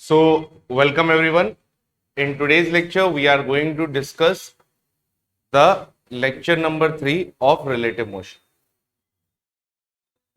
So, welcome everyone. In today's lecture, we are going to discuss the lecture number 3 of relative motion.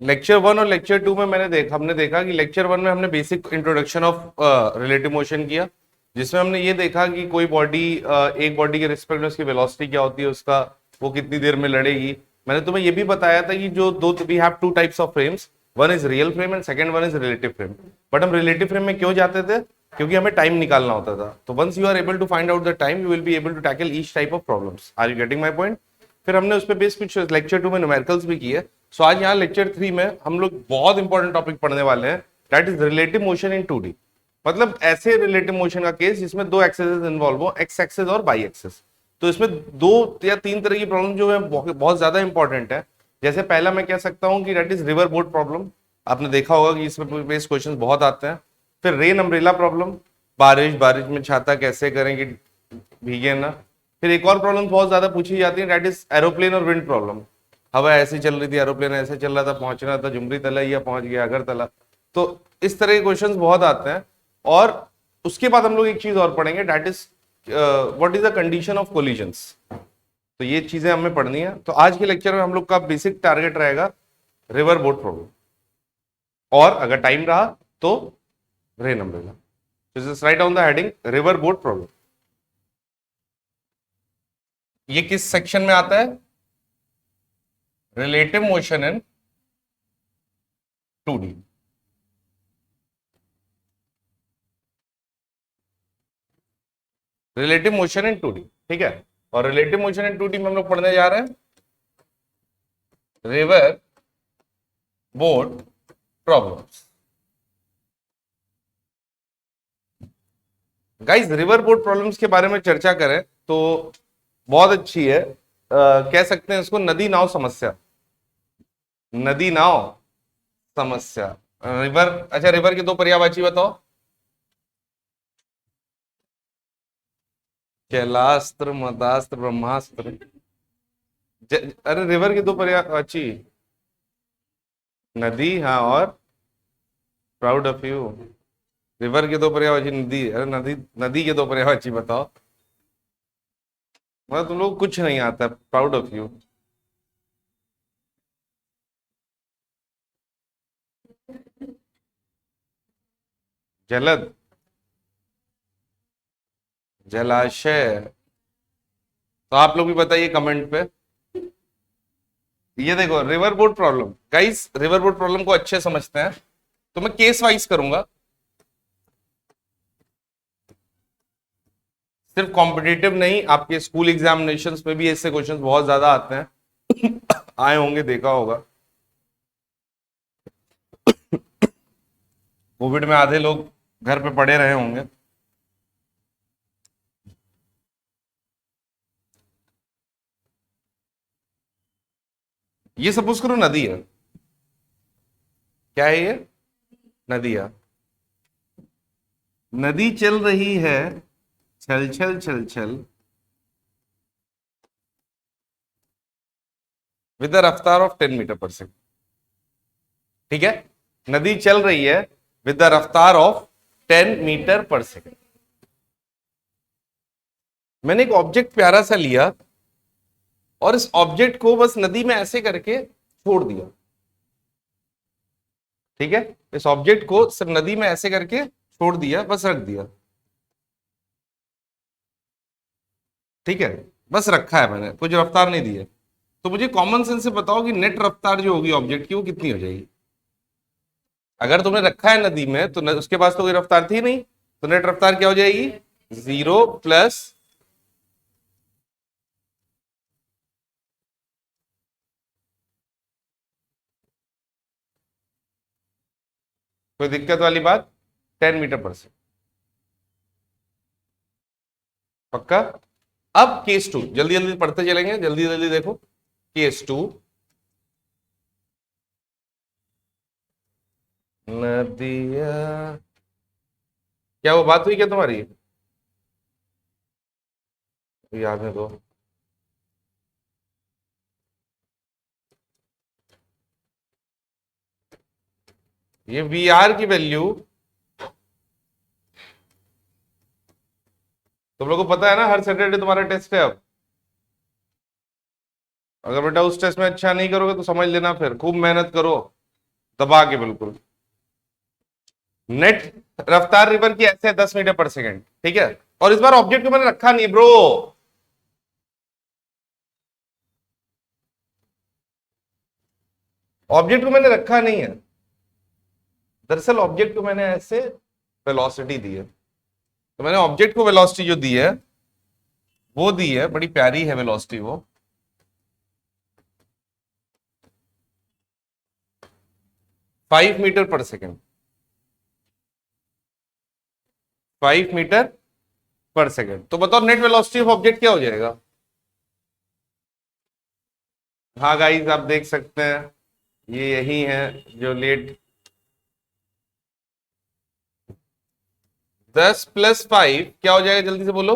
Lecture 1 और lecture 2 में हमने देखा कि lecture 1 में हमने basic introduction of relative motion किया, जिसमें हमने ये देखा कि कोई बॉडी एक बॉडी के रिस्पेक्ट में उसकी वेलोसिटी क्या होती है, उसका वो कितनी देर में लड़ेगी. मैंने तुम्हें ये भी बताया था कि जो we have two types of frames, one is real frame and second one is relative frame. But हम रिलेटिव फ्रेम में क्यों जाते थे? क्योंकि हमें टाइम निकालना होता था. तो once you are able to find out the time, you will be able to tackle each type of problems. Are you getting my point? फिर हमने उस पर बेस कुछ लेक्चर 2 में न्यूमेरिकल्स भी किए. सो आज यहाँ लेक्चर 3 में हम लोग बहुत इंपॉर्टेंट टॉपिक पढ़ने वाले हैं, that is relative motion in 2D. मतलब ऐसे रिलेटिव मोशन का केस जिसमें दो एक्सेस इन्वॉल्व हो, एक्स एक्सेस और वाई एक्सेस. तो इसमें दो या तीन तरह की प्रॉब्लम जो है बहुत ज्यादा इंपॉर्टेंट है. जैसे पहला मैं कह सकता हूँ कि that is river boat problem. आपने देखा होगा कि इसमें बेस क्वेश्चन बहुत आते हैं. फिर रेन अम्ब्रेला प्रॉब्लम, बारिश बारिश में छाता कैसे करेंगे भीगे ना. फिर एक और प्रॉब्लम बहुत ज्यादा पूछी जाती है, दैट इज एरोप्लेन और विंड प्रॉब्लम. हवा ऐसी चल रही थी, एरोप्लेन ऐसे चल रहा था, पहुंचना था जुमरी तला या पहुंच गया अगरतला. तो इस तरह के क्वेश्चंस बहुत आते हैं. और उसके बाद हम लोग एक चीज और पढ़ेंगे, that is what is the condition of collisions. तो ये चीजें हमें पढ़नी है. तो आज के लेक्चर में हम लोग का बेसिक टारगेट रहेगा रिवर बोट प्रॉब्लम, और अगर टाइम रहा तो rain umbrella. Just write down the heading river boat problem. ये किस सेक्शन में आता है? Relative motion in 2D. Relative motion in 2D, ठीक है. और रिलेटिव मोशन इन 2D में हम लोग पढ़ने जा रहे हैं river boat problems. Guys, river boat problems के बारे में चर्चा करें तो बहुत अच्छी है. कह सकते हैं इसको नदी नाव समस्या. नदी नाव समस्या. रिवर, अच्छा रिवर के दो पर्यायवाची बताओ. कैलास्त्र, मदास्त्र, ब्रह्मास्त्र. अरे रिवर के दो पर्यायवाची. नदी, हाँ, और प्राउड ऑफ यू. रिवर के दो पर्यायवाची नदी. अरे नदी, नदी के दो पर्यायवाची बताओ. मतलब तुम लोग कुछ नहीं आता. Proud of you. जलद, जलाशय. तो आप लोग भी बताइए कमेंट पे. ये देखो river boat problem. Guys, river boat problem को अच्छे समझते हैं तो मैं केस वाइज करूंगा. सिर्फ कॉम्पिटिटिव नहीं, आपके स्कूल एग्जामिनेशंस में भी ऐसे क्वेश्चंस बहुत ज्यादा आते हैं. आए होंगे, देखा होगा. कोविड में आधे लोग घर पे पड़े रहे होंगे. ये सपोज करो नदी है. क्या है ये? नदी है. नदी चल रही है, छल छल छल छल, विद द रफ्तार ऑफ 10 मीटर पर सेकेंड. ठीक है, नदी चल रही है विद द रफ्तार ऑफ 10 मीटर पर सेकेंड. मैंने एक ऑब्जेक्ट प्यारा सा लिया और इस ऑब्जेक्ट को बस नदी में ऐसे करके छोड़ दिया. ठीक है, इस ऑब्जेक्ट को सिर्फ नदी में ऐसे करके छोड़ दिया, बस रख दिया. ठीक है, बस रखा है मैंने, कुछ रफ्तार नहीं दी है. तो मुझे कॉमन सेंस से बताओ कि नेट रफ्तार जो होगी ऑब्जेक्ट की वो कितनी हो जाएगी. अगर तुमने रखा है नदी में तो उसके पास तो कोई रफ्तार थी नहीं, तो नेट रफ्तार क्या हो जाएगी? 0 प्लस. कोई दिक्कत वाली बात? 10 मीटर पर सेकेंड. पक्का? अब केस 2 जल्दी जल्दी पढ़ते चलेंगे, जल्दी जल्दी देखो. केस 2, नदिया. क्या वो बात हुई क्या तुम्हारी? याद है तो. ये वी आर की वैल्यू तुम लोगों को पता है ना, हर सैटरडे तुम्हारा टेस्ट है अब। अगर बेटा उस टेस्ट में अच्छा नहीं करोगे तो समझ लेना, फिर खूब मेहनत करो दबा के बिल्कुल। नेट रफ्तार रिवर की ऐसे 10 मीटर पर सेकेंड, ठीक है। और इस बार ऑब्जेक्ट को मैंने रखा नहीं ब्रो, ऑब्जेक्ट को मैंने रखा नहीं है। दरअसल ऑब्जेक्ट को मैंने ऐसे वेलोसिटी दी है, तो मैंने ऑब्जेक्ट को वेलोसिटी जो दी है वो दी है, बड़ी प्यारी है वेलोसिटी वो, 5 मीटर पर सेकेंड। 5 मीटर पर सेकेंड। तो बताओ नेट वेलोसिटी ऑफ ऑब्जेक्ट क्या हो जाएगा? हाँ गाइस आप देख सकते हैं, ये यही है जो लेट 10 + 5 क्या हो जाएगा, जल्दी से बोलो।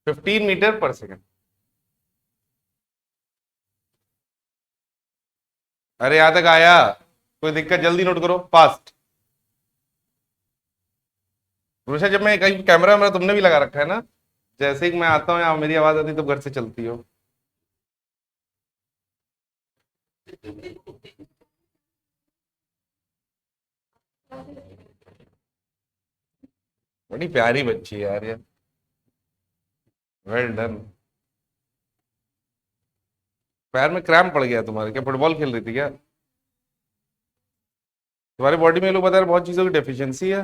15 मीटर पर सेकेंड। अरे यहां तक आया, कोई दिक्कत? जल्दी नोट करो फास्ट। हमेशा जब मैं कहीं कैमरा मेरा तुमने भी लगा रखा है ना, जैसे ही मैं आता हूँ यहाँ मेरी आवाज आती तो घर से चलती हो। बड़ी प्यारी बच्ची है यार ये, वेल डन। पैर में क्रैम्प पड़ गया तुम्हारे, क्या फुटबॉल खेल रही थी क्या? तुम्हारी बॉडी में लोग बता रहे बहुत चीजों की डेफिशिएंसी है।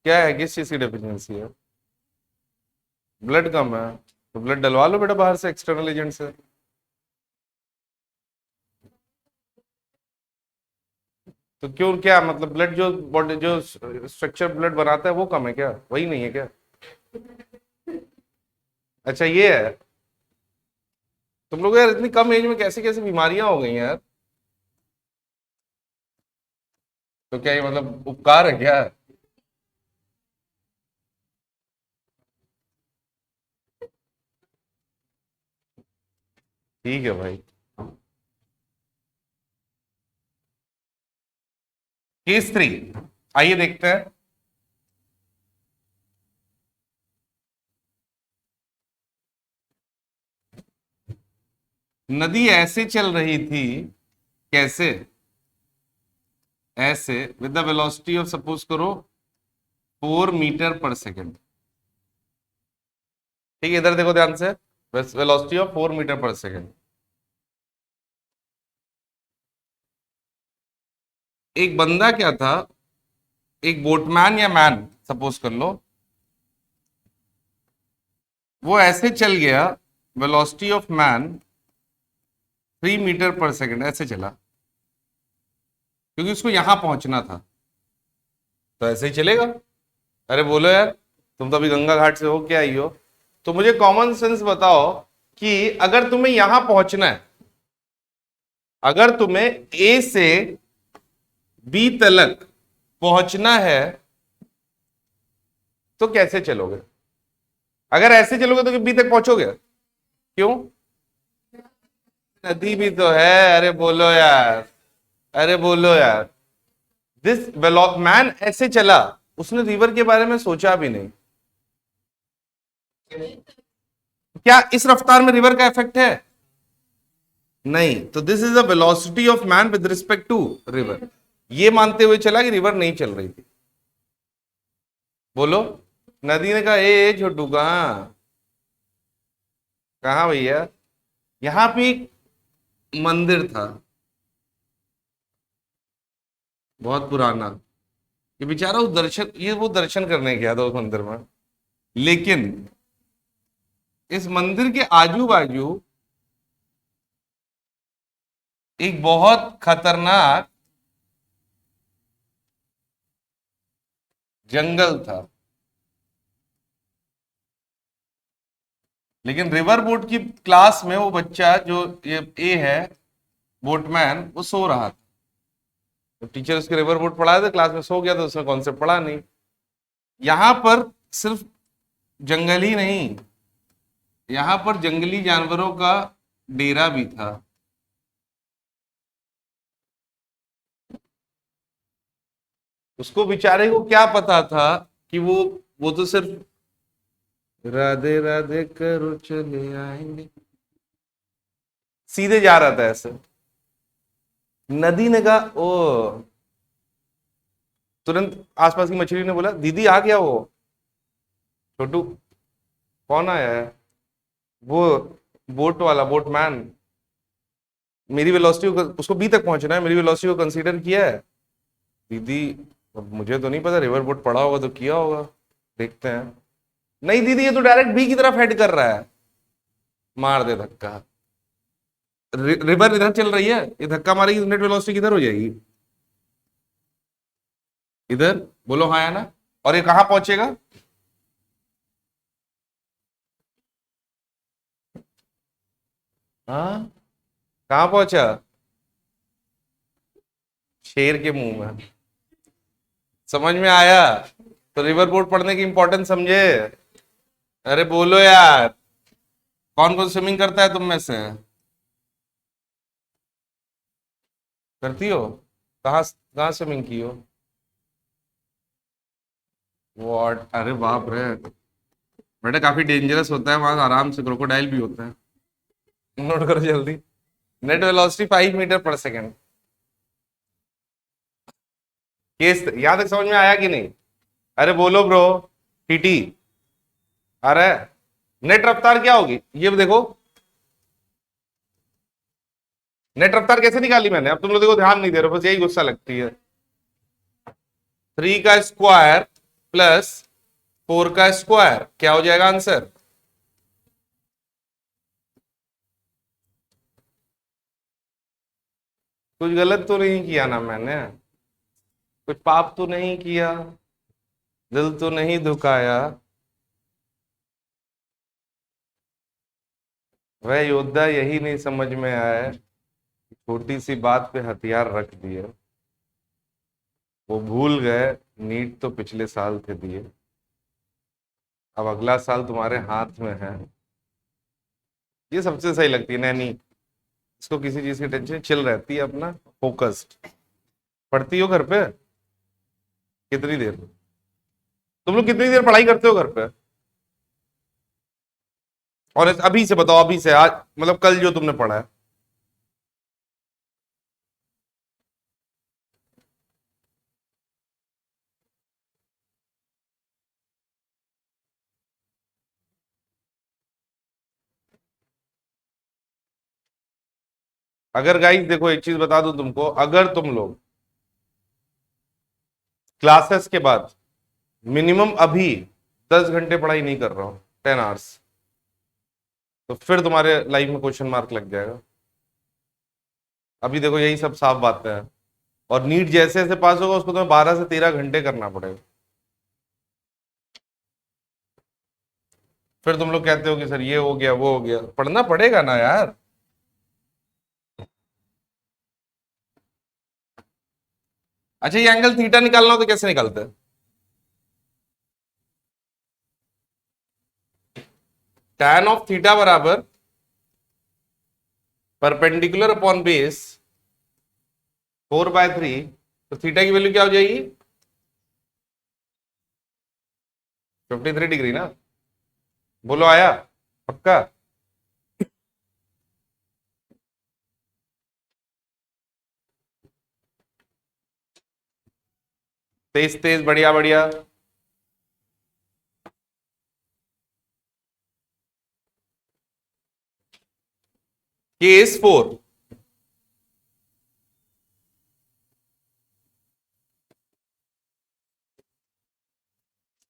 क्या है, किस चीज की डेफिशिएंसी है? ब्लड कम है तो ब्लड डलवा लो बेटा बाहर से, एक्सटर्नल एजेंट से। तो क्यों, क्या मतलब ब्लड जो बॉडी जो स्ट्रक्चर ब्लड बनाता है वो कम है क्या, वही नहीं है क्या? अच्छा ये है। तुम लोग यार इतनी कम एज में कैसी कैसी बीमारियां हो गई हैं यार। तो क्या ये मतलब उपकार है क्या? ठीक है भाई। केस 3, आइए देखते हैं। नदी ऐसे चल रही थी, कैसे? ऐसे with the velocity of suppose करो 4 मीटर पर सेकेंड। ठीक है, इधर देखो ध्यान से, वेलोसिटी ऑफ 4 मीटर पर सेकेंड। एक बंदा क्या था, एक बोटमैन या मैन सपोज कर लो, वो ऐसे चल गया, वेलोसिटी ऑफ मैन 3 मीटर पर सेकेंड, ऐसे चला क्योंकि उसको यहां पहुंचना था, तो ऐसे ही चलेगा। अरे बोलो यार, तुम तो अभी गंगा घाट से हो क्या आई हो, तो मुझे कॉमन सेंस बताओ कि अगर तुम्हें यहां पहुंचना है, अगर तुम्हें ए से बी तलक पहुंचना है तो कैसे चलोगे? अगर ऐसे चलोगे तो बी तक पहुंचोगे? क्यों? नदी भी तो है, अरे बोलो यार, अरे बोलो यार। दिस मैन ऐसे चला, उसने रिवर के बारे में सोचा भी नहीं। क्या इस रफ्तार में रिवर का इफेक्ट है? नहीं, तो this is the velocity of man with respect to river, ये मानते हुए चला कि रिवर नहीं चल रही थी। बोलो। नदी ने कहा ए छोटू कहाँ, कहाँ भैया? यहां पे एक मंदिर था बहुत पुराना, ये बेचारा उस दर्शन, ये वो दर्शन करने गया था उस मंदिर में, लेकिन इस मंदिर के आजू बाजू एक बहुत खतरनाक जंगल था। लेकिन रिवर बोट की क्लास में वो बच्चा जो ये ए है, बोटमैन, वो सो रहा था। तो टीचर उसके रिवर बोट पढ़ाया था, क्लास में सो गया तो उसने कॉन्सेप्ट पढ़ा नहीं। यहां पर सिर्फ जंगल ही नहीं, यहां पर जंगली जानवरों का डेरा भी था। उसको बेचारे को क्या पता था कि वो तो सिर्फ राधे राधे करो चले आएंगे, सीधे जा रहा था ऐसे। नदी ने कहा ओ, तुरंत आसपास की मछली ने बोला दीदी आ गया वो। छोटू, कौन आया है? वो बोट वाला, बोटमैन। मेरी वेलोसिटी को, उसको बी तक पहुंचना है, मेरी वेलोसिटी को कंसीडर किया है? दीदी अब मुझे तो नहीं पता, रिवर बोट पड़ा होगा तो किया होगा, देखते हैं। नहीं दीदी, ये तो डायरेक्ट बी की तरफ हेड कर रहा है। मार दे धक्का। रिवर इधर चल रही है, ये धक्का मारेगी तो नेट वेलोसिटी किधर हो जाएगी? इधर। बोलो हाँ या ना। और ये कहां पहुंचेगा? हाँ, कहां पहुंचा? शेर के मुंह में। समझ में आया? तो रिवर बोट पढ़ने की इंपॉर्टेंस समझे? अरे बोलो यार, कौन कौन स्विमिंग करता है तुम में से? करती हो? कहाँ कहाँ स्विमिंग की हो? वॉट? अरे बाप रे, बेटा काफी डेंजरस होता है वहां, आराम से क्रोकोडाइल भी होता है। नोट करो जल्दी। नेट वेलोसिटी 5 मीटर पर सेकेंड। केस यहां तक समझ में आया कि नहीं? अरे बोलो ब्रो। टीटी। अरे नेट रफ्तार क्या होगी ये देखो। नेट रफ्तार कैसे निकाली मैंने? अब तुम लोग देखो, ध्यान नहीं दे रहे, बस यही गुस्सा लगती है। 3 का स्क्वायर प्लस 4 का स्क्वायर क्या हो जाएगा आंसर? कुछ गलत तो नहीं किया ना मैंने? कुछ पाप तो नहीं किया? दिल तो नहीं दुखाया? वह योद्धा यही नहीं समझ में आया, छोटी सी बात पे हथियार रख दिए। वो भूल गए नीट तो पिछले साल थे दिए, अब अगला साल तुम्हारे हाथ में है। ये सबसे सही लगती है नैनी। इसको किसी चीज की टेंशन, चिल रहती है, अपना फोकस्ड। पढ़ती हो घर पे? कितनी देर? तुम लोग कितनी देर पढ़ाई करते हो घर पे? और अभी से बताओ, अभी से आज, मतलब कल जो तुमने पढ़ा है। अगर गाइस देखो, एक चीज बता दूं तुमको, अगर तुम लोग क्लासेस के बाद मिनिमम अभी 10 घंटे पढ़ाई नहीं कर रहा हो, 10 आवर्स, तो फिर तुम्हारे लाइफ में क्वेश्चन मार्क लग जाएगा। अभी देखो यही सब साफ बातें हैं। और नीट जैसे जैसे पास होगा, उसको तुम्हें 12 से 13 घंटे करना पड़ेगा। फिर तुम लोग कहते हो कि सर ये हो गया वो हो गया, पढ़ना पड़ेगा ना यार। अच्छा, ये एंगल थीटा निकालना हो तो कैसे निकालते हैं? tan ऑफ थीटा बराबर परपेंडिकुलर अपॉन बेस 4/3। तो थीटा की वैल्यू क्या हो जाएगी? 53 डिग्री ना। बोलो आया? पक्का? तेज तेज, बढ़िया बढ़िया। केस 4।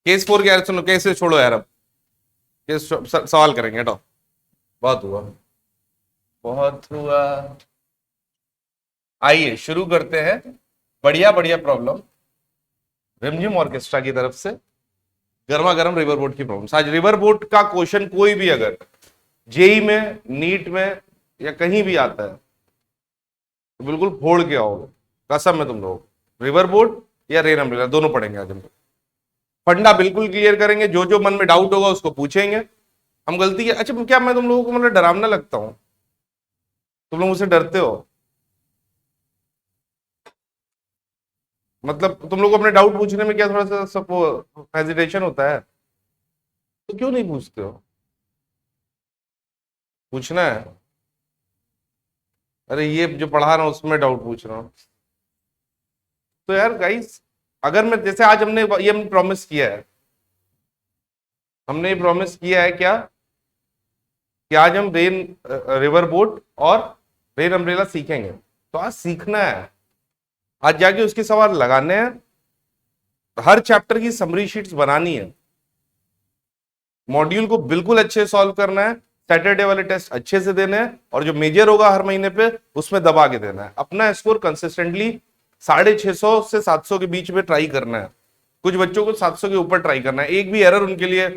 केस 4 क्या है? सुनो, केस से छोड़ो यार, अब केस सवाल करेंगे, हटो। बहुत हुआ, बहुत हुआ। आइए शुरू करते हैं। बढ़िया बढ़िया प्रॉब्लम रिमझिम ऑर्केस्ट्रा की तरफ से। गर्मा गर्म रिवर बोट की प्रॉब्लम। आज रिवर बोट का क्वेश्चन कोई भी अगर जेई में, नीट में या कहीं भी आता है तो बिल्कुल फोड़ के आओगे, कसम में तुम लोग। रिवर बोट या रेन अम्ब्रेला दोनों पढ़ेंगे आज हम। फंडा बिल्कुल क्लियर करेंगे, जो जो मन में डाउट होगा उसको पूछेंगे। हम गलती है, अच्छा क्या मैं तुम लोगों को मतलब डरावना लगता हूं? तुम लोग मुझसे डरते हो? मतलब तुम लोग को अपने डाउट पूछने में क्या थोड़ा सा सब हेजिटेशन होता है, तो क्यों नहीं पूछते हो? पूछना है। अरे ये जो पढ़ा रहा हूँ उसमें डाउट पूछ रहा हूँ। तो यार गाइस, अगर मैं जैसे आज हमने प्रॉमिस किया है, हमने ये प्रॉमिस किया है क्या, कि आज हम रेन रिवर बोट और रेन अम्ब्रेला सीखेंगे, तो आज सीखना है, आज जाके उसके सवाल लगाने हैं, हर चैप्टर की समरी शीट्स बनानी है, मॉड्यूल को बिल्कुल अच्छे से सॉल्व करना है, सैटरडे वाले टेस्ट अच्छे से देने हैं, और जो मेजर होगा हर महीने पे उसमें दबा के देना है, अपना स्कोर कंसिस्टेंटली 650 से 700 के बीच में ट्राई करना है। कुछ बच्चों को 700 के ऊपर ट्राई करना है, एक भी एरर उनके लिए,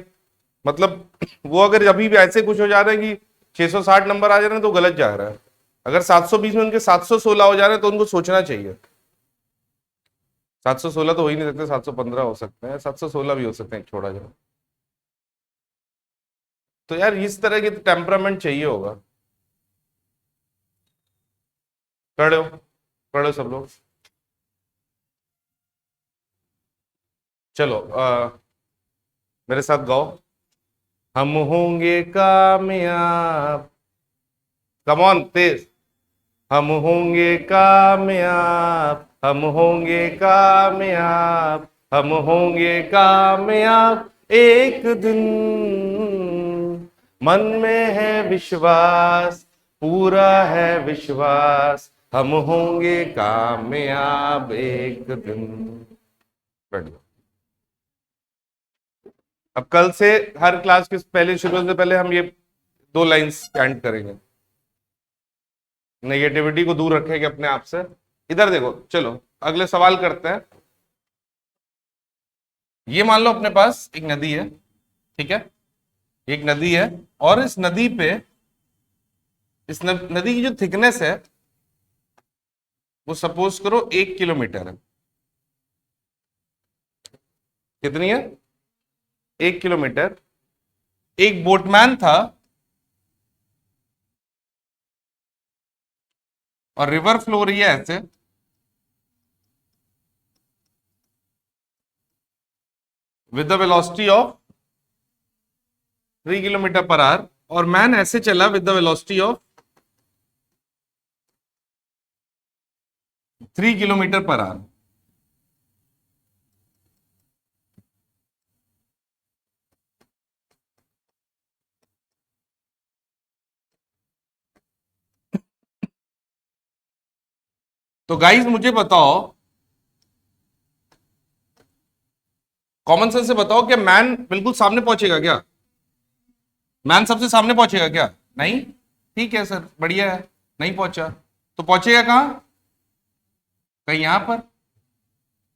मतलब वो अगर अभी भी ऐसे कुछ हो जा रहे हैं कि 660 नंबर आ जा रहे हैं तो गलत जा रहा है। अगर 720 में उनके 716 हो जा रहे हैं तो उनको सोचना चाहिए। 716 तो हो ही नहीं सकते, 715 हो सकते हैं, 716 भी हो सकते हैं छोड़ा जाए। तो यार इस तरह के टेम्परामेंट चाहिए होगा। पढ़ो, पढ़ो सब लोग। चलो मेरे साथ गाओ। हम होंगे कामयाब, कम ऑन तेज। हम होंगे कामयाब, हम होंगे कामयाब, हम होंगे कामयाब एक दिन, मन में है विश्वास, पूरा है विश्वास, हम होंगे कामयाब एक दिन। बढ़िया। अब कल से हर क्लास के पहले शुरू से पहले हम ये 2 लाइंस कैंट करेंगे, नेगेटिविटी को दूर रखेंगे अपने आप से। इधर देखो, चलो अगले सवाल करते हैं। ये मान लो अपने पास एक नदी है, ठीक है, एक नदी है, और इस नदी पे, नदी की जो थिकनेस है वो सपोज करो 1 किलोमीटर है। कितनी है? 1 किलोमीटर। एक बोटमैन था और रिवर फ्लो रही है ऐसे, with the velocity of 3 kilometre per hour, और मैन ऐसे चला with the velocity of 3 kilometre per hour. तो गाइस मुझे बताओ, कॉमन सेंस से बताओ, क्या मैन बिल्कुल सामने पहुंचेगा क्या? मैन सबसे सामने पहुंचेगा क्या? नहीं। ठीक है सर, बढ़िया है, नहीं पहुंचा, तो पहुंचेगा कहां? कहीं यहां पर।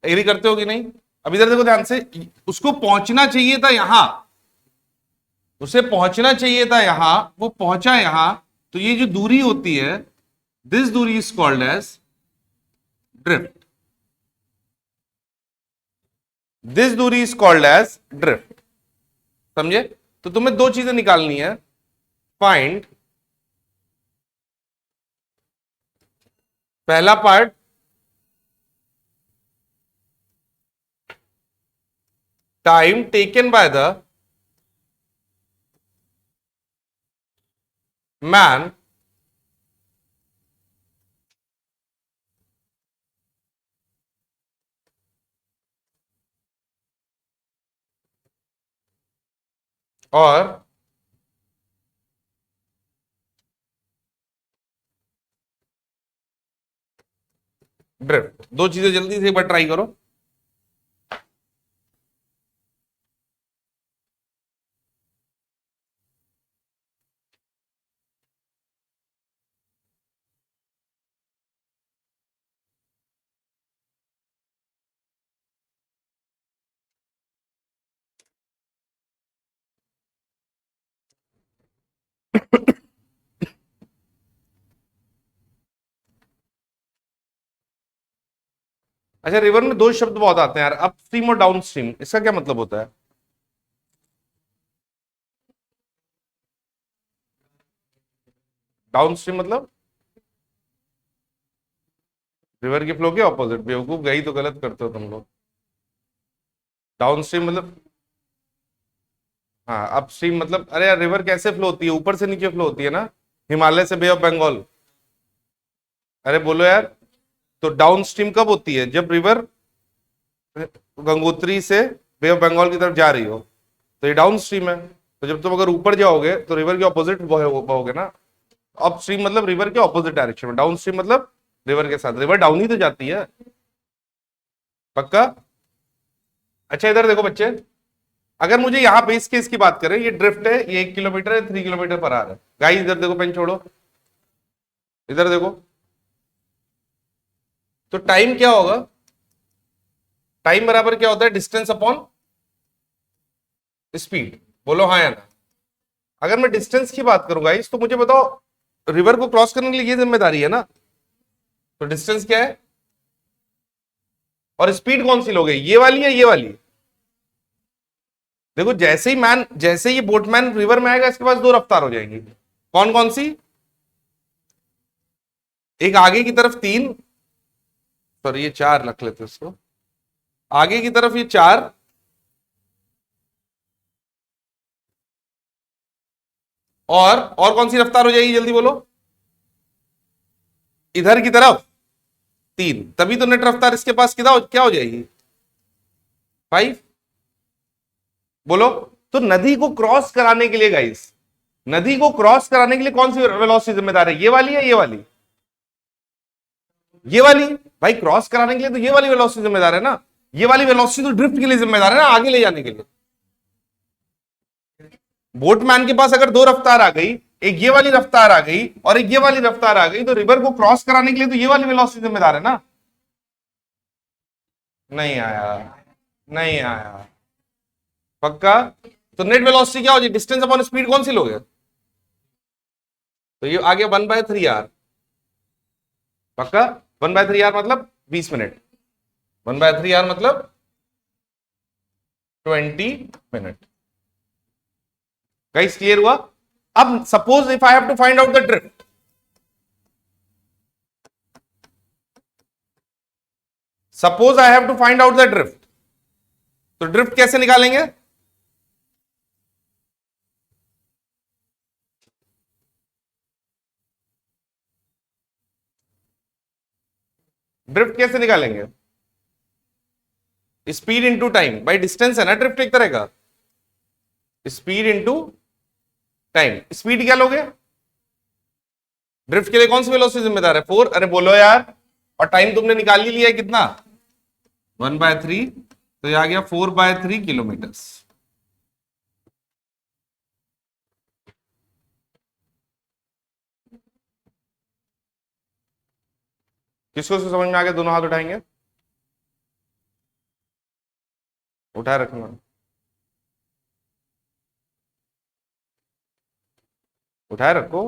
एग्री करते हो कि नहीं? अब इधर देखो ध्यान से, उसको पहुंचना चाहिए था यहां, उसे पहुंचना चाहिए था यहां, वो पहुंचा यहां, तो ये जो दूरी होती है, दिस दूरी is called as drift. This दूरी इज कॉल्ड एज ड्रिफ्ट। समझे? तो तुम्हें दो चीजें निकालनी है, फाइंड, पहला part, time taken by the man और ड्रिफ्ट। दो चीजें जल्दी से एक बार ट्राई करो। अच्छा, रिवर में दो शब्द बहुत आते हैं यार, अप स्ट्रीम और डाउन स्ट्रीम, इसका क्या मतलब होता है? डाउन स्ट्रीम मतलब? रिवर के फ्लो के ऑपोजिट, बेवकूफ, गई तो गलत करते हो तुम लोग। डाउन स्ट्रीम मतलब, हाँ अपस्ट्रीम मतलब, अरे यार रिवर कैसे फ्लो होती है, ऊपर से नीचे फ्लो होती है ना, हिमालय से बे ऑफ बंगाल। अरे बोलो यार, तो डाउन स्ट्रीम कब होती है, जब रिवर गंगोत्री से बे ऑफ बंगाल की तरफ जा रही हो, तो ये डाउन स्ट्रीम है। तो जब तुम अगर ऊपर जाओगे तो रिवर के ऑपोजिट बहोगे ना। अप स्ट्रीम मतलब रिवर के ऑपोजिट डायरेक्शन में, डाउन स्ट्रीम मतलब रिवर के साथ, रिवर डाउन ही तो जाती है। पक्का। अच्छा इधर देखो बच्चे, अगर मुझे यहाँ पे इस केस की बात करें, ये ड्रिफ्ट है, ये 1 किलोमीटर है, 3 किलोमीटर पर आ रहा है। गाइस इधर देखो, पेन छोड़ो, इधर देखो, तो टाइम क्या होगा, टाइम बराबर क्या होता है, डिस्टेंस अपॉन स्पीड। बोलो हाँ या ना। अगर मैं डिस्टेंस की बात करूं गाइस, तो मुझे बताओ, रिवर को क्रॉस करने के लिए ये जिम्मेदारी है ना, तो डिस्टेंस क्या है, और स्पीड कौन सी लोगे, ये वाली या ये वाली। देखो जैसे ही जैसे ही बोटमैन रिवर में आएगा, इसके पास दो रफ्तार हो जाएंगी। कौन कौन सी, एक आगे की तरफ 3, सॉरी ये 4 रख लेते हैं इसको, आगे की तरफ ये 4, और कौन सी रफ्तार हो जाएगी, जल्दी बोलो, इधर की तरफ 3, तभी तो नेट रफ्तार इसके पास क्या हो जाएगी, 5। बोलो, तो नदी को क्रॉस कराने के लिए गाइस, नदी को क्रॉस कराने के लिए कौन सी वेलोसिटी जिम्मेदार है, ये वाली या ये वाली, ये वाली। भाई क्रॉस कराने के लिए तो ये वाली वेलोसिटी जिम्मेदार है ना, ये वाली वेलोसिटी तो ड्रिफ्ट के लिए जिम्मेदार है ना, आगे ले जाने के लिए। बोटमैन के पास अगर दो रफ्तार आ गई, एक ये वाली रफ्तार आ गई और एक ये वाली रफ्तार आ गई, तो रिवर को क्रॉस कराने के लिए तो ये वाली वेलोसिटी जिम्मेदार है ना। नहीं आया, नहीं आया। पक्का। तो नेट वेलोसिटी क्या हो जाए, डिस्टेंस अपॉन स्पीड कौन सी लोगे, तो ये आ गया 1/3 r। पक्का। 1/3 r मतलब 20 मिनट, 1/3 r मतलब 20 मिनट। गाइस क्लियर हुआ। अब suppose if I have to find out the drift, suppose I have to find out the drift, तो ड्रिफ्ट कैसे निकालेंगे, ड्रिफ्ट कैसे निकालेंगे, speed into time by distance है ना ड्रिफ्ट एक तरह का, स्पीड इंटू टाइम। स्पीड क्या लोगे, ड्रिफ्ट के लिए कौन सी वेलोसिटी जिम्मेदार है, 4, अरे बोलो यार, और टाइम तुमने निकाल ही लिया है कितना, 1/3, तो ये आ गया 4/3 किलोमीटर। किसको से समझ में आ गया, दोनों हाथ उठाएंगे, उठाए रखना, उठाए रखो।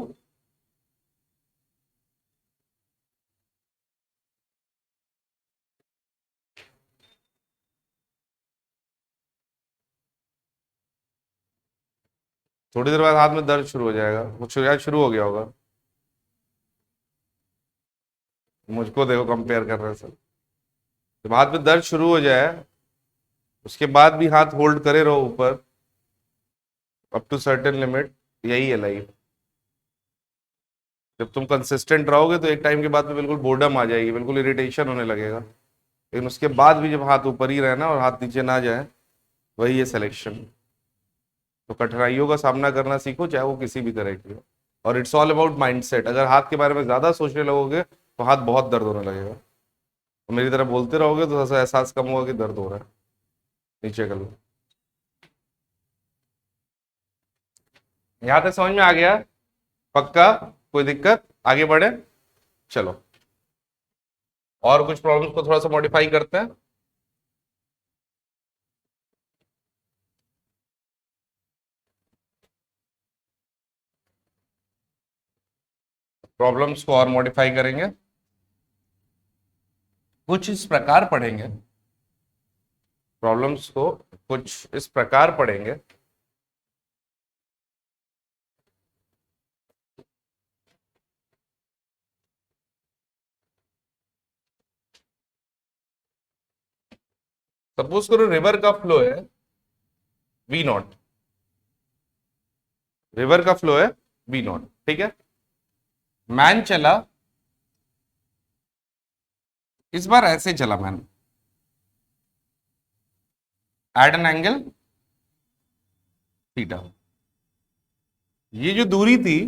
थोड़ी देर बाद हाथ में दर्द शुरू हो जाएगा, कुछ शायद शुरू हो गया होगा, मुझको देखो कंपेयर कर रहे हैं सब। जब हाथ में दर्द शुरू हो जाए, उसके बाद भी हाथ होल्ड करे रहो ऊपर, अप टू सर्टेन लिमिट, यही है लाइफ। जब तुम कंसिस्टेंट रहोगे तो एक टाइम के बाद में बिल्कुल बोर्डम आ जाएगी, बिल्कुल इरिटेशन होने लगेगा, लेकिन उसके बाद भी जब हाथ ऊपर ही रहना और हाथ नीचे ना जाए, वही है सिलेक्शन। तो कठिनाइयों का सामना करना सीखो, चाहे वो किसी भी तरह की हो। और इट्स ऑल अबाउट माइंडसेट, अगर हाथ के बारे में ज्यादा सोचने लगोगे तो हाथ बहुत दर्द होने लगेगा, तो मेरी तरह बोलते रहोगे तो ऐसा एहसास कम होगा कि दर्द हो रहा है। नीचे कर लो। यहाँ तक समझ में आ गया। पक्का। कोई दिक्कत, आगे बढ़े, चलो। और कुछ प्रॉब्लम्स को थोड़ा सा मॉडिफाई करते हैं। प्रॉब्लम्स को और मॉडिफाई करेंगे, कुछ इस प्रकार पढ़ेंगे, प्रॉब्लम्स को कुछ इस प्रकार पढ़ेंगे। सपोज करो रिवर का फ्लो है वी नॉट, रिवर का फ्लो है वी नॉट, ठीक है। मैन चला, इस बार ऐसे चला man, at an angle theta. ये जो दूरी थी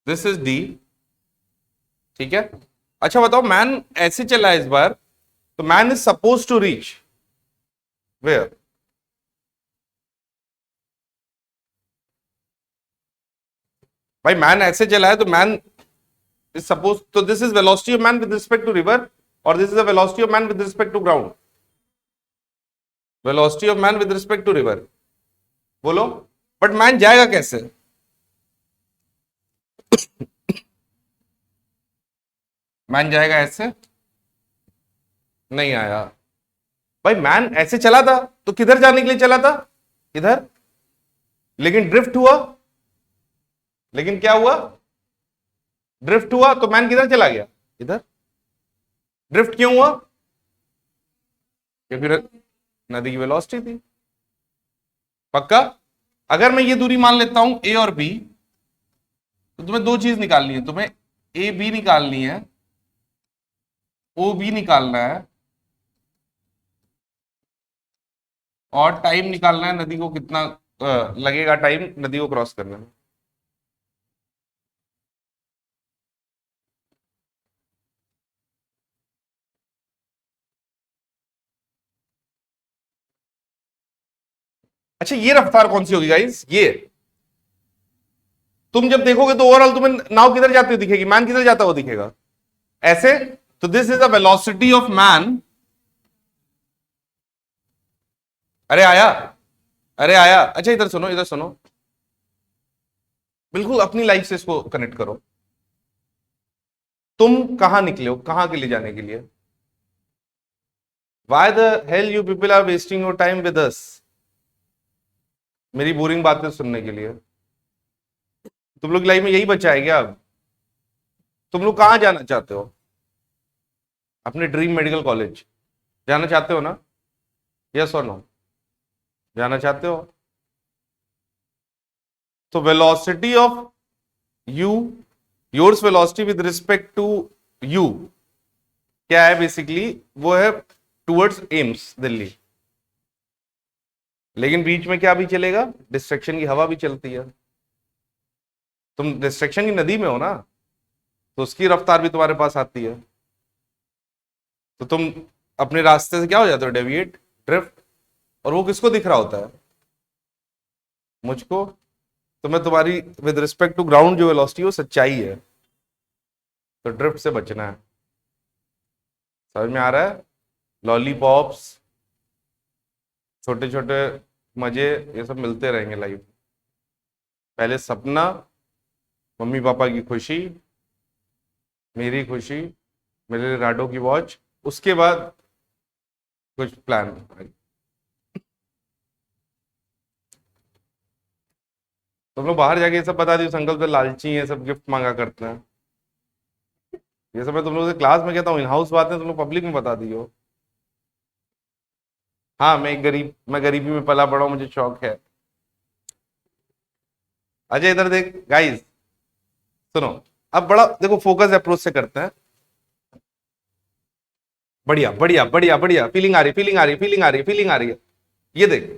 दिस इज डी, ठीक है। अच्छा बताओ, मैन ऐसे चला इस बार, तो man is suppose to reach where? भाई मैन ऐसे चला है तो मैन इज सपोज, तो this is velocity of man with respect to river, और this is the velocity of man with respect to ground. Velocity of man with respect to river, बोलो। But man जाएगा कैसे? Man जाएगा ऐसे, नहीं आया। भाई मैन ऐसे चला था तो किधर जाने के लिए चला था? इधर। लेकिन ड्रिफ्ट हुआ, लेकिन क्या हुआ? ड्रिफ्ट हुआ, तो मैन किधर चला गया? इधर। ड्रिफ्ट क्यों हुआ? क्योंकि नदी की वेलोसिटी थी। पक्का? अगर मैं ये दूरी मान लेता हूं ए और बी, तो तुम्हें दो चीज निकालनी है, तुम्हें ए बी निकालनी है, ओ बी निकालना है, और टाइम निकालना है नदी को कितना लगेगा टाइम नदी को क्रॉस करने में। अच्छा ये रफ्तार कौन सी होगी गाइस? ये तुम जब देखोगे तो ओवरऑल तुम्हें नाव किधर जाती हुई दिखेगी, मैन किधर जाता हुआ दिखेगा? ऐसे। तो this is the velocity of man. अरे आया, अरे आया। अच्छा इधर सुनो, इधर सुनो, बिल्कुल अपनी लाइफ से इसको कनेक्ट करो। तुम कहां निकले हो, कहां के लिए जाने के लिए? Why the hell you people are wasting your time with us? मेरी बोरिंग बातें सुनने के लिए? तुम लोग लाइफ में यही बचा है क्या अब? तुम लोग कहां जाना चाहते हो? अपने ड्रीम मेडिकल कॉलेज जाना चाहते हो ना? यस और नो? जाना चाहते हो? तो velocity of you, yours velocity with respect to you क्या है बेसिकली? वो है टुवर्ड्स एम्स दिल्ली। लेकिन बीच में क्या भी चलेगा? डिस्ट्रक्शन की हवा भी चलती है। तुम डिस्ट्रक्शन की नदी में हो ना, तो उसकी रफ्तार भी तुम्हारे पास आती है। तो तुम अपने रास्ते से क्या हो जाते हो? Deviate, drift. और वो किसको दिख रहा होता है? मुझको। तो मैं तुम्हारी विद रिस्पेक्ट टू ग्राउंड जो वेलोसिटी वो सच्चाई है, तो ड्रिफ्ट से बचना है। समझ में आ रहा है? लॉलीपॉप्स, छोटे छोटे मजे, ये सब मिलते रहेंगे लाइफ में। पहले सपना, मम्मी पापा की खुशी, मेरी खुशी, मेरे राडो की वॉच, उसके बाद कुछ प्लान। तुम लोग बाहर जाके ये सब बता दियो, संकल्प से लालची है, सब गिफ्ट मांगा करते हैं। ये सब मैं तुम लोगों से क्लास में कहता हूँ, इन हाउस बातें तुम लोग पब्लिक में बता दियो। हाँ मैं एक गरीब, मैं गरीबी में पला बड़ा हूं, मुझे शौक है। अजय इधर देख गाइस, सुनो। अब बड़ा देखो फोकस अप्रोच से करते हैं। बढ़िया बढ़िया बढ़िया बढ़िया, फीलिंग आ रही, फीलिंग आ रही, फीलिंग आ रही, फीलिंग आ रही है। ये देख,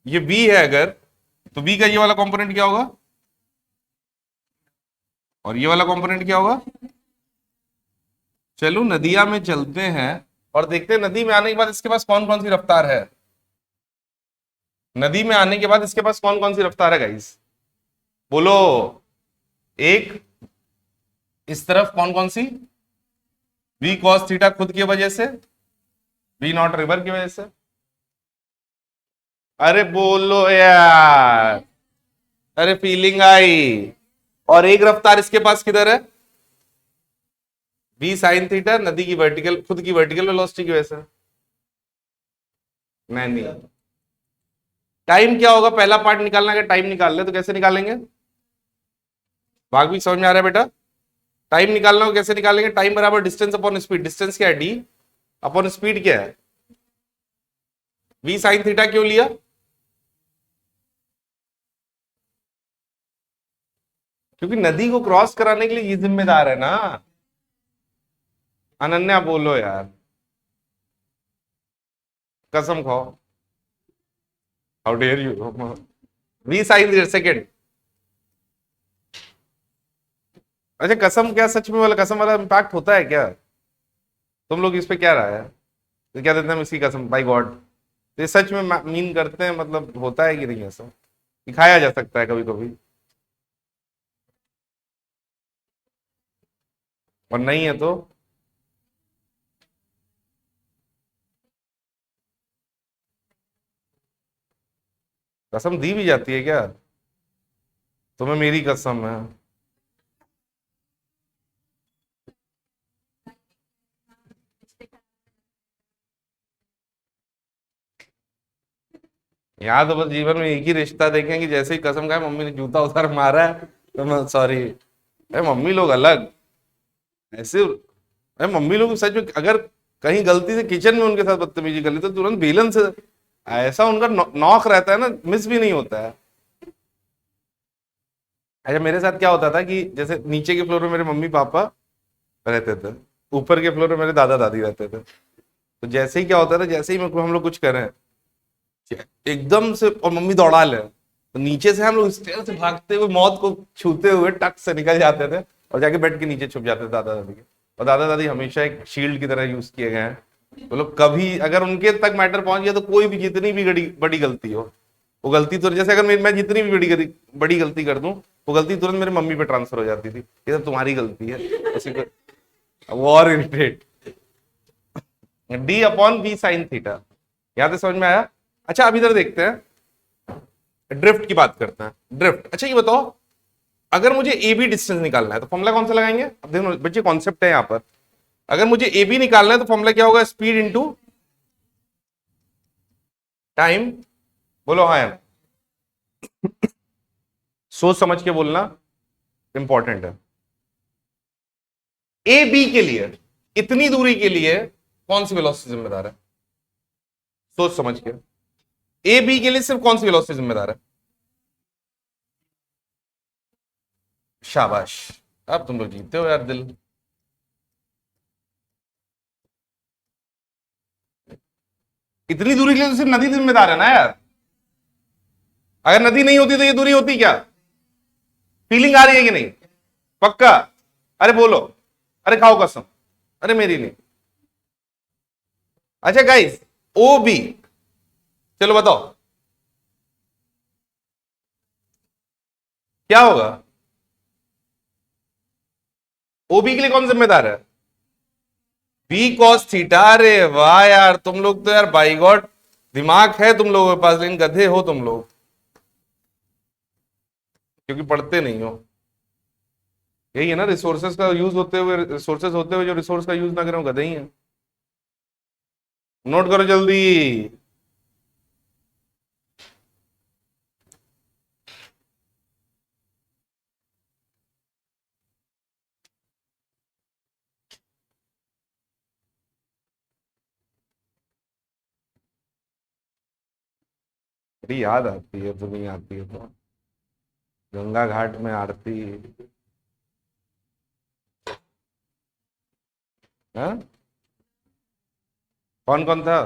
ये बी है अगर, तो बी का ये वाला कंपोनेंट क्या होगा? और ये वाला कंपोनेंट क्या होगा? चलो नदिया में चलते हैं और देखते हैं नदी में आने के बाद इसके पास कौन कौन सी रफ्तार है। नदी में आने के बाद इसके पास कौन कौन सी रफ्तार है गाइस? बोलो। एक, इस तरफ कौन कौन सी? वी कॉस थीटा खुद की वजह से, वी नॉट रिवर की वजह से। अरे बोलो यार, अरे फीलिंग आई। और एक रफ्तार इसके पास किधर है? वी साइन थीटा, नदी की वर्टिकल, खुद की वर्टिकल वेलोसिटी की वजह से। नहीं, टाइम क्या होगा? पहला पार्ट निकालना है, टाइम निकाल ले तो कैसे निकालेंगे? भाग भी समझ में आ रहा है बेटा? टाइम निकालना हो कैसे निकालेंगे? टाइम बराबर डिस्टेंस अपॉन स्पीड। डिस्टेंस क्या है? डी अपॉन स्पीड क्या है? V sine theta. क्यों लिया? क्योंकि नदी को क्रॉस कराने के लिए ये जिम्मेदार है ना। अनन्या बोलो यार, कसम खाओ। How dare you. V sine second. अच्छा कसम, क्या सच में वाला कसम वाला इम्पैक्ट होता है क्या? तुम लोग इस पे क्या राय है? तो क्या देते हैं हम इसकी कसम बाय गॉड? ये सच में मीन करते हैं? मतलब होता है कि नहीं ऐसा? दिखाया जा सकता है कभी कभी, और नहीं है तो? कसम दी भी जाती है क्या? तुम्हें मेरी कसम है। यहाँ तो बस जीवन में एक ही रिश्ता देखें कि जैसे ही कसम खाए मम्मी ने जूता उतार मारा है तो मैं सॉरी। अरे मम्मी लोग अलग ऐसे। अरे मम्मी लोग सच में अगर कहीं गलती से किचन में उनके साथ बदतमीजी कर ली तो तुरंत बेलन से ऐसा उनका नॉक रहता है ना, मिस भी नहीं होता है। अच्छा मेरे साथ क्या होता था कि जैसे नीचे के फ्लोर में मेरे मम्मी पापा रहते थे, ऊपर के फ्लोर में मेरे दादा दादी रहते थे। तो जैसे ही क्या होता था, जैसे ही हम लोग कुछ करें एकदम से और मम्मी दौड़ा ले, तो नीचे से हम लोग स्टेयर से भागते हुए मौत को छूते हुए टक से निकल जाते थे और जाके बेड के नीचे छुप जाते थे दादा दादी के। और दादा दादी हमेशा एक शील्ड की तरह यूज किए गए हैं। तो लोग कभी अगर उनके तक मैटर पहुंच गया तो कोई भी जितनी भी बड़ी गलती हो, वो गलती तो जैसे अगर मैं जितनी भी बड़ी गलती कर दूं, वो गलती तुरंत मेरे मम्मी पे ट्रांसफर हो जाती थी, ये सब तुम्हारी गलती है। उसी को वॉर इरिटेट। D upon B sine theta. यहां तक समझ में आया? अच्छा अब इधर देखते हैं, ड्रिफ्ट की बात करते हैं। ड्रिफ्ट, अच्छा ये बताओ, अगर मुझे ए बी डिस्टेंस निकालना है तो फॉर्मूला कौन सा लगाएंगे? अब देखो बच्चे कॉन्सेप्ट है यहाँ पर। अगर मुझे ए बी निकालना है तो फॉर्मूला क्या होगा? Speed into time. बोलो हाँ यार, सोच समझ के बोलना इंपॉर्टेंट है। ए बी के लिए, इतनी दूरी के लिए कौन सी वेलोसिटी जिम्मेदार है? सोच समझ के। ए बी के लिए सिर्फ कौन सी वेलोसिटी जिम्मेदार है? शाबाश। अब तुम लोग जीतते हो यार दिल। इतनी दूरी के लिए तो सिर्फ नदी जिम्मेदार है ना यार। अगर नदी नहीं होती तो ये दूरी होती क्या? फीलिंग आ रही है कि नहीं? पक्का? अरे बोलो। अरे खाओ कसम। अरे मेरी नहीं। अच्छा गाइस, ओ बी, चलो बताओ क्या होगा? ओबी के लिए कौन जिम्मेदार है? B cos theta. अरे वाह यार, तुम लोग तो यार बाई गॉड दिमाग है तुम लोगों के पास, लेकिन गधे हो तुम लोग, क्योंकि पढ़ते नहीं हो। यही है ना, रिसोर्सेज का यूज होते हुए, रिसोर्सेज होते हुए जो रिसोर्स का यूज ना करें वो गधे ही है। नोट करो जल्दी। बड़ी याद आती है, तुम्हें आती है तो गंगा घाट में आरती। हाँ? कौन कौन था?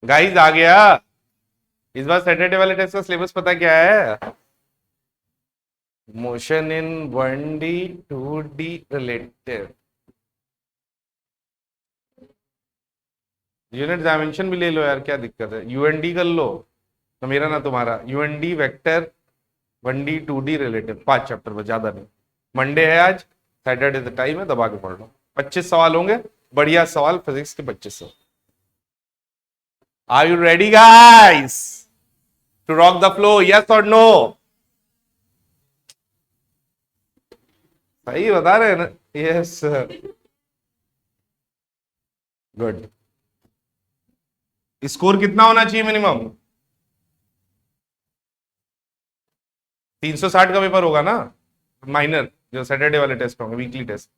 गाइस आ गया। इस बार सैटरडे वाले टेस्ट का सिलेबस पता क्या है? Motion in 1D 2D related. Unit dimension भी ले लो यार, क्या दिक्कत है? यूएनडी कर लो, तो मेरा ना तुम्हारा यूएनडी vector 1D 2D related 5 chapter बस, ज्यादा नहीं। मंडे है आज, सैटरडे का टाइम है, दबा के पढ़ लो। 25 सवाल होंगे, बढ़िया सवाल फिजिक्स के 25 सौ। Are you ready guys to rock the flow? Yes और नो? सही बता रहे हैं ना? Yes, good. स्कोर कितना होना चाहिए मिनिमम? 360 का पेपर होगा ना, माइनर जो सैटरडे वाले टेस्ट होंगे, वीकली टेस्ट।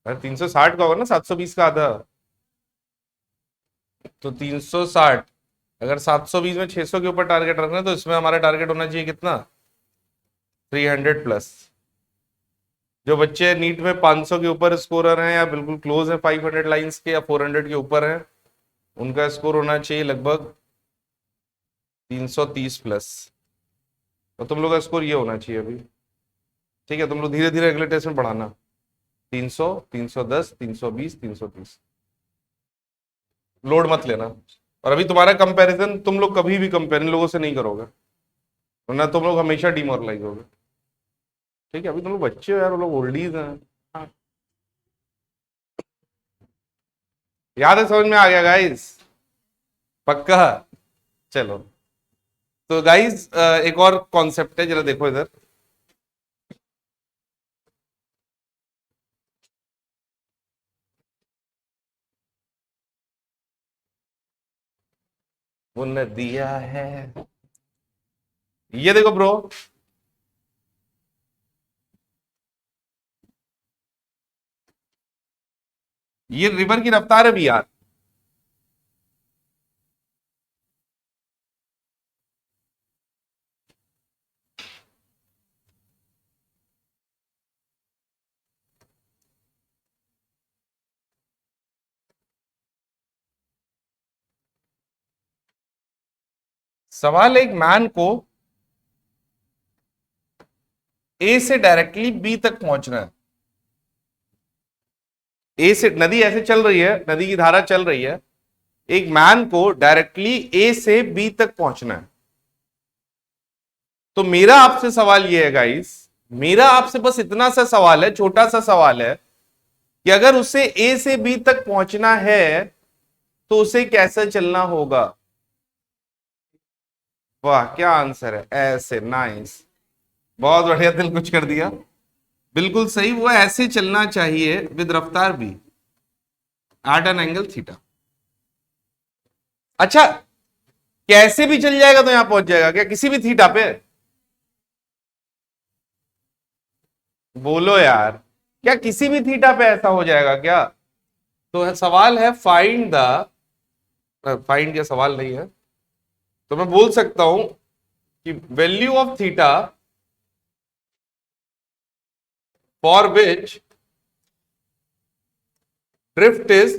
अरे 360 का होगा ना, 720 का आधा। तो 360, अगर 720 में 600 के ऊपर टारगेट रखना है तो इसमें हमारा टारगेट होना चाहिए कितना? 300 प्लस। जो बच्चे नीट में 500 के ऊपर स्कोरर हैं या बिल्कुल क्लोज है 500 लाइंस के या 400 के ऊपर हैं, उनका स्कोर होना चाहिए लगभग 330 प्लस। तो तुम लोग का स्कोर ये होना चाहिए अभी। ठीक है, तुम लोग धीरे धीरे अगले टेस्ट में बढ़ाना। 300, 310, 320, 330। लोड मत लेना। और अभी तुम्हारा कंपैरिजन तुम लोग कभी भी कंपेयर इन लोगों से नहीं करोगे, वरना तुम लोग हमेशा डिमोरलाइज होगे। ठीक है, अभी तुम लोग बच्चे हो यार, वो लोग ओल्डीज हैं। हाँ। याद है, समझ में आ गया गाइस? पक्का? चलो, तो गाइस एक और कॉन्सेप्ट है, जरा देखो इधर। वो नदिया है, ये देखो ब्रो, ये रिवर की रफ्तार है भी यार। सवाल एक मैन को ए से डायरेक्टली बी तक पहुंचना है। ए से नदी ऐसे चल रही है, नदी की धारा चल रही है, एक मैन को डायरेक्टली ए से बी तक पहुंचना है। तो मेरा आपसे सवाल यह है गाइस, मेरा आपसे बस इतना सा सवाल है, छोटा सा सवाल है कि अगर उसे ए से बी तक पहुंचना है तो उसे कैसे चलना होगा? वाह क्या आंसर है, ऐसे, नाइस, बहुत बढ़िया, दिल कुछ कर दिया, बिल्कुल सही। वो ऐसे चलना चाहिए विद रफ्तार भी एट एन एंगल थीटा। अच्छा, कैसे भी चल जाएगा तो यहां पहुंच जाएगा क्या, किसी भी थीटा पे? बोलो यार, क्या किसी भी थीटा पे ऐसा हो जाएगा क्या? तो सवाल है फाइंड द, फाइंड क्या सवाल नहीं है, तो मैं बोल सकता हूं कि value of theta for which drift is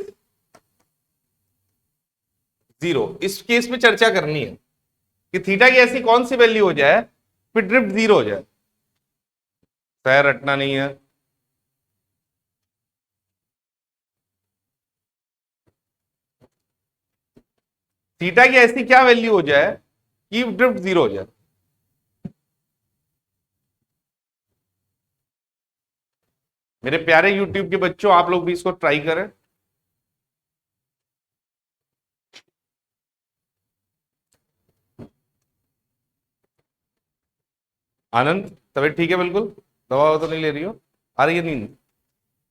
zero. इस केस में चर्चा करनी है कि थीटा की ऐसी कौन सी वैल्यू हो जाए फिर ड्रिफ्ट जीरो हो जाए। सह रटना नहीं है। थीटा की ऐसी क्या वैल्यू हो जाए कि ड्रिफ्ट जीरो हो जाए? मेरे प्यारे यूट्यूब के बच्चों, आप लोग भी इसको ट्राई करें। आनंद, तबीयत ठीक है बिल्कुल? दवा तो नहीं ले रही हो? आ रही है नींद?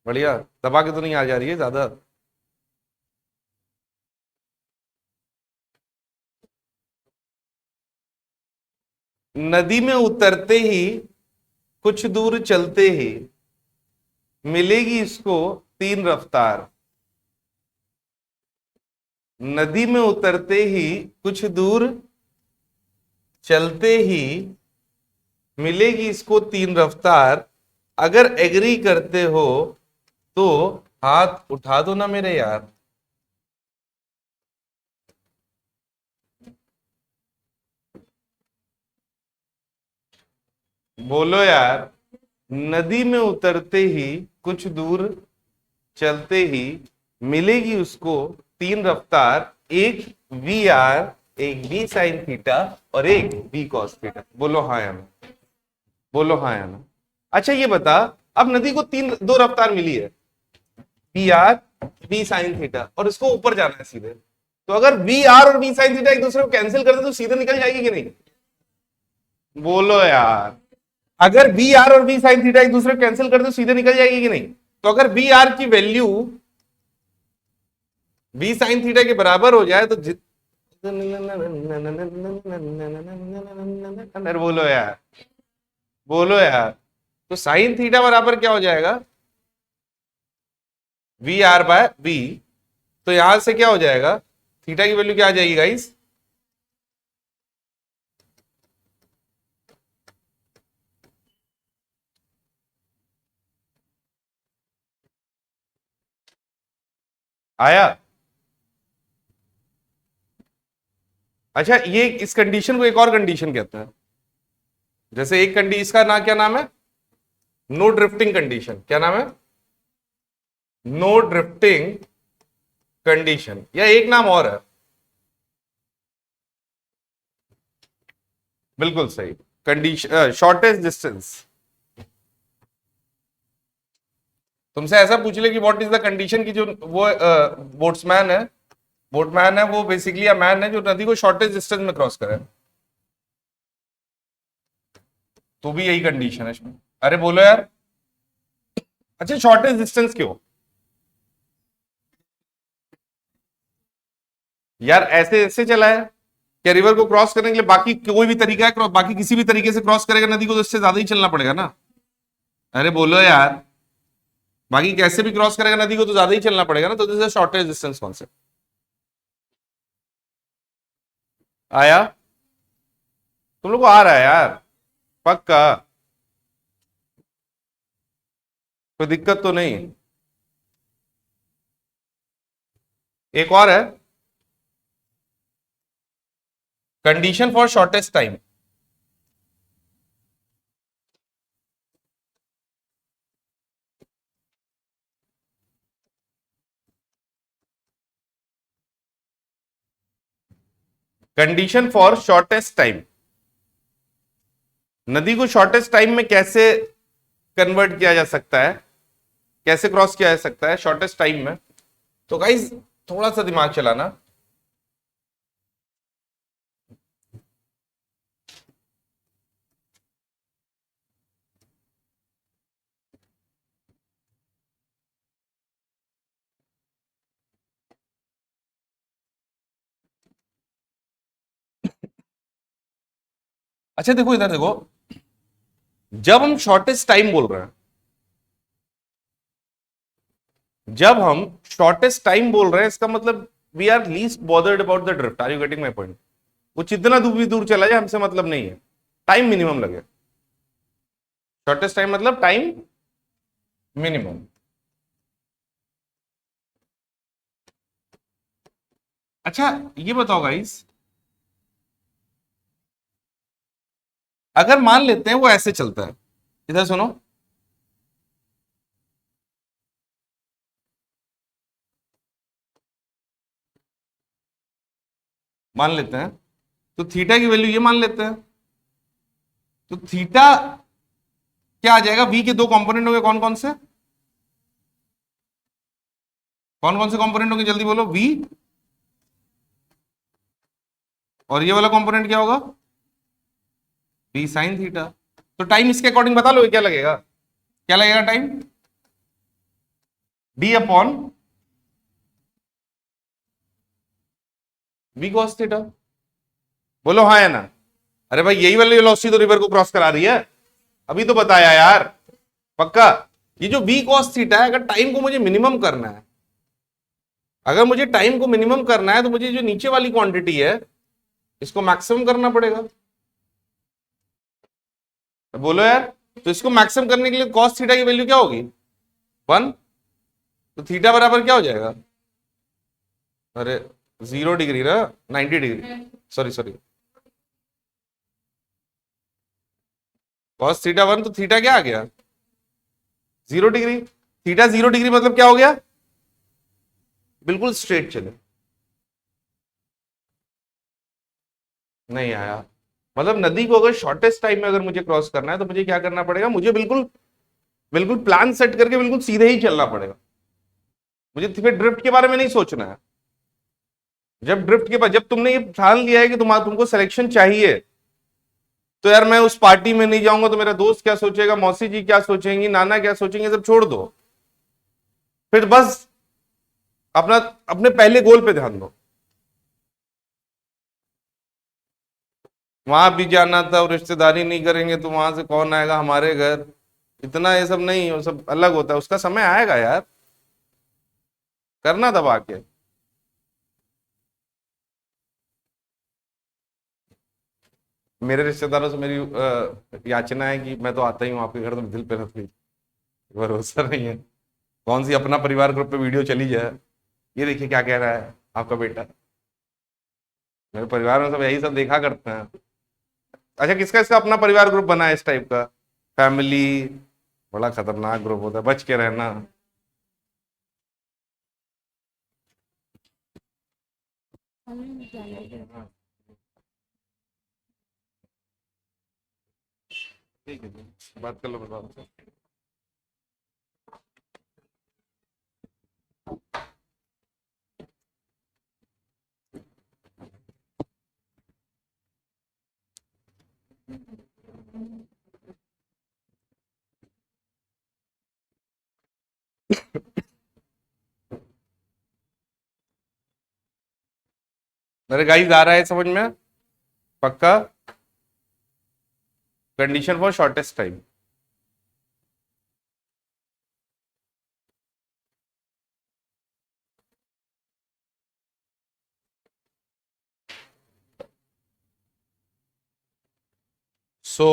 बढ़िया, दबा के तो नहीं आ जा रही है ज्यादा? नदी में उतरते ही कुछ दूर चलते ही मिलेगी इसको तीन रफ्तार। नदी में उतरते ही कुछ दूर चलते ही मिलेगी इसको तीन रफ्तार। अगर एग्री करते हो तो हाथ उठा दो ना मेरे यार। बोलो यार, नदी में उतरते ही कुछ दूर चलते ही मिलेगी उसको तीन रफ्तार, एक वी आर, एक वी साइन थीटा और एक वी कॉस थीटा। बोलो हाँ या ना, बोलो हाँ या ना। अच्छा ये बता, अब नदी को तीन दो रफ्तार मिली है, V R, V sine theta, और इसको ऊपर जाना है सीधे। तो अगर वी आर और वी साइन थीटा एक दूसरे को कैंसिल कर दे तो सीधे निकल जाएगी कि नहीं? बोलो यार, अगर वी आर और वी साइन थीटा एक दूसरे को कैंसिल कर दे तो सीधे निकल जाएगी कि नहीं? तो अगर वी आर की वैल्यू बी साइन थीटा के बराबर हो जाए तो अरे बोलो यार, बोलो यार, तो साइन थीटा बराबर क्या हो जाएगा, वी आर बाय बी। तो यहां से क्या हो जाएगा, थीटा की वैल्यू क्या आ जाएगी गाइस, आया। अच्छा, ये इस कंडीशन को एक और कंडीशन कहते हैं। जैसे एक कंडीशन, इसका ना क्या नाम है, नो ड्रिफ्टिंग कंडीशन। क्या नाम है, नो ड्रिफ्टिंग कंडीशन, या एक नाम और है, बिल्कुल सही, कंडीशन शॉर्टेस्ट डिस्टेंस। तुमसे ऐसा पूछ ले कि व्हाट इज द कंडीशन की, जो वो बोट्समैन है, बोटमैन है वो बेसिकली अ मैन है जो नदी को शॉर्टेस्ट डिस्टेंस में क्रॉस करे, तो भी यही कंडीशन है इसमें। अरे बोलो यार, अच्छा शॉर्टेस्ट डिस्टेंस क्यों यार, ऐसे ऐसे चला है क्या, रिवर को क्रॉस करने के लिए बाकी कोई भी तरीका है, बाकी किसी भी तरीके से क्रॉस करेगा नदी को तो इससे ज्यादा ही चलना पड़ेगा ना। अरे बोलो यार, बाकी कैसे भी क्रॉस करेगा नदी को तो ज्यादा ही चलना पड़ेगा ना, तो this is shortest distance concept. आया, तुम लोग को आ रहा है यार, पक्का, कोई दिक्कत तो नहीं। एक और है, condition for shortest time. Condition for shortest time, नदी को शॉर्टेस्ट टाइम में कैसे कन्वर्ट किया जा सकता है, कैसे क्रॉस किया जा सकता है शॉर्टेस्ट टाइम में। तो गाइस थोड़ा सा दिमाग चलाना। अच्छा देखो इधर देखो, जब हम शॉर्टेस्ट टाइम बोल रहे हैं, जब हम शॉर्टेस्ट टाइम बोल रहे हैं, इसका मतलब we are least bothered about the drift. Are you getting my point. वो जितना दूर भी दूर चला जाए हमसे मतलब नहीं है, टाइम मिनिमम लगे। शॉर्टेस्ट टाइम मतलब टाइम मिनिमम। अच्छा ये बताओ गाइस, अगर मान लेते हैं वो ऐसे चलता है, इधर सुनो, मान लेते हैं, तो थीटा की वैल्यू ये मान लेते हैं, तो थीटा क्या आ जाएगा, वी के दो कंपोनेंट हो गए, कौन कौन से, कौन कौन से कंपोनेंट होंगे जल्दी बोलो, वी, और ये वाला कंपोनेंट क्या होगा, वी साइन थीटा। तो टाइम इसके अकॉर्डिंग बता लो क्या लगेगा, क्या लगेगा time, D upon V cos theta. बोलो हाँ या ना। अरे भाई यही वाली वेलोसिटी तो रिवर को क्रॉस करा रही है, अभी तो बताया यार, पक्का। ये जो वी कॉस थीटा है, अगर टाइम को मुझे मिनिमम करना है, अगर मुझे टाइम को मिनिमम करना है, तो मुझे जो नीचे वाली क्वांटिटी है इसको मैक्सिमम करना पड़ेगा। बोलो यार, तो इसको मैक्सिमम करने के लिए कॉस थीटा की वैल्यू क्या होगी, 1। तो थीटा बराबर क्या हो जाएगा, अरे 0 डिग्री ना, 90 degree, sorry sorry, cos theta 1, तो थीटा क्या आ गया, 0 डिग्री। थीटा 0 डिग्री मतलब क्या हो गया, बिल्कुल स्ट्रेट चले, नहीं आया। मतलब नदी को अगर शॉर्टेस्ट टाइम में अगर मुझे क्रॉस करना है, तो मुझे क्या करना पड़ेगा, मुझे बिल्कुल बिल्कुल प्लान सेट करके बिल्कुल सीधे ही चलना पड़ेगा, मुझे फिर ड्रिफ्ट के बारे में नहीं सोचना है। जब ड्रिफ्ट के बाद, जब तुमने ये ठान लिया है कि तुमको सिलेक्शन चाहिए, तो यार मैं उस पार्टी में नहीं जाऊंगा तो मेरा दोस्त क्या सोचेगा, मौसी जी क्या सोचेंगी, नाना क्या सोचेंगे, सब छोड़ दो, फिर बस अपना अपने पहले गोल पे ध्यान दो। वहां भी जाना था और रिश्तेदारी नहीं करेंगे तो वहां से कौन आएगा हमारे घर, इतना ये सब नहीं, वो सब अलग होता है, उसका समय आएगा यार, करना दबा के। मेरे रिश्तेदारों से मेरी याचना है कि मैं तो आता ही हूँ आपके घर, तो दिल पे रख लीजिए, भरोसा नहीं है। कौन सी अपना परिवार ग्रुप पे वीडियो चली जाए, ये देखिए क्या कह रहा है आपका बेटा। मेरे परिवार में सब यही सब देखा करते हैं। अच्छा, किसका इसका अपना परिवार ग्रुप बना है इस टाइप का, फैमिली, बड़ा खतरनाक ग्रुप होता है, बच के रहना। ठीक है जी, बात कर लो बताओ। मेरे गाइस आ रहा है समझ में, पक्का। Condition for shortest time. So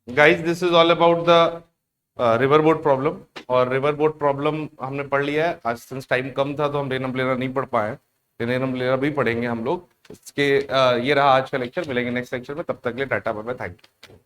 guys, this is all about the river boat problem. और रिवर बोट प्रॉब्लम हमने पढ़ लिया है। आज सिंस टाइम कम था तो हम रेनम प्लेनर नहीं पढ़ पाए, रेनम प्लेनर भी पढ़ेंगे हम लोग इसके। ये रहा आज का लेक्चर, मिलेंगे नेक्स्ट लेक्चर में, तब तक के लिए tata bye bye, thank you.